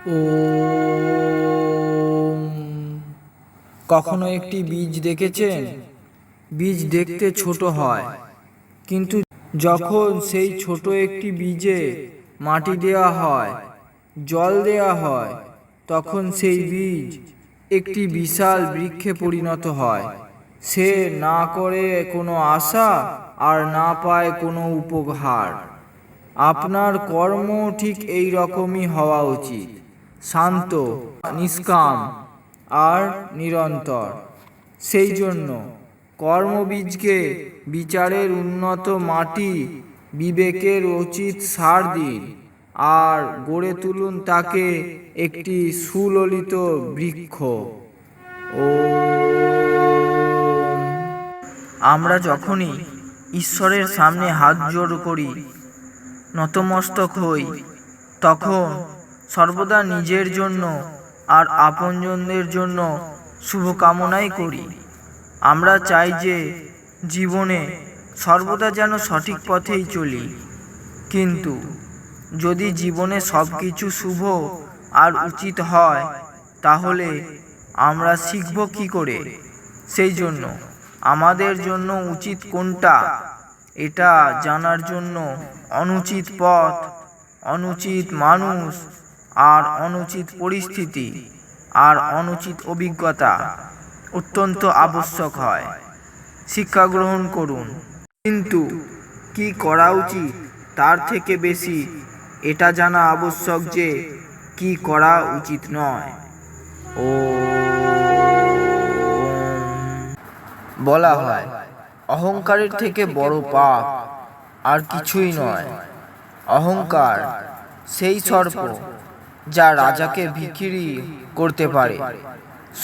ওম। কখনো একটি বীজ দেখেছেন? বীজ দেখতে ছোট হয়, কিন্তু যখন সেই ছোট একটি বীজে মাটি দেওয়া হয়, জল দেওয়া হয়, তখন সেই বীজ একটি বিশাল বৃক্ষে পরিণত হয়। সে না করে কোনো আশা আর না পায় কোনো উপহার। আপনার কর্ম ঠিক এই রকমই হওয়া উচিত, শান্ত, নিষ্কাম আর নিরন্তর। সেই জন্য কর্মবীজকে বিচারের উন্নত মাটি, বিবেকের উচিত সার দিন, আর গড়ে তুলুন তাকে একটি সুললিত বৃক্ষ। ও, আমরা যখনই ঈশ্বরের সামনে হাত জোড় করি, নতমস্তক হই, তখন সর্বদা নিজের জন্য আর আপনজনদের জন্য শুভকামনাই করি। আমরা চাই যে জীবনে সর্বদা যেন সঠিক পথেই চলি। কিন্তু যদি জীবনে সব কিছু শুভ আর উচিত হয়, তাহলে আমরা শিখব কি করে? সেই জন্য আমাদের জন্য উচিত কোনটা, এটা জানার জন্য অনুচিত পথ, অনুচিত মানুষ আর অনুচিত পরিস্থিতি আর অনুচিত অভিজ্ঞতা অত্যন্ত আবশ্যক হয়। শিক্ষা গ্রহণ করুন, কিন্তু কি করা উচিত তার থেকে বেশি এটা জানা আবশ্যক যে কি করা উচিত নয়। ও, বলা হয় অহংকারের থেকে বড় পাপ আর কিছুই নয়। অহংকার সেই সর্প যা রাজাকে বিক্রি করতে পারে,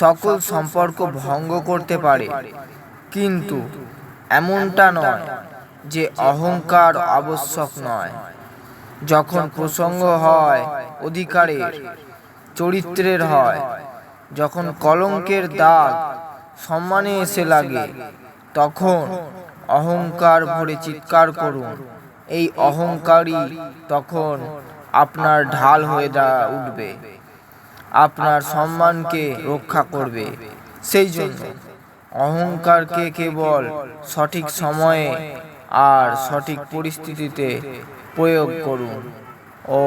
সকল সম্পর্ক ভঙ্গ করতে পারে। কিন্তু এমনটা নয় যে অহংকার আবশ্যক নয়। যখন প্রসঙ্গ হয় অধিকারের, চরিত্রের হয়, যখন কলঙ্কের দাগ সম্মানে এসে লাগে, তখন অহংকার ভরে চিৎকার করুন। এই অহংকারই তখন আপনার ঢাল হয়ে উঠবে, আপনার সম্মানকে রক্ষা করবে। সেই জন্য অহংকারকে কেবল সঠিক সময়ে আর সঠিক পরিস্থিতিতে প্রয়োগ করুন। ও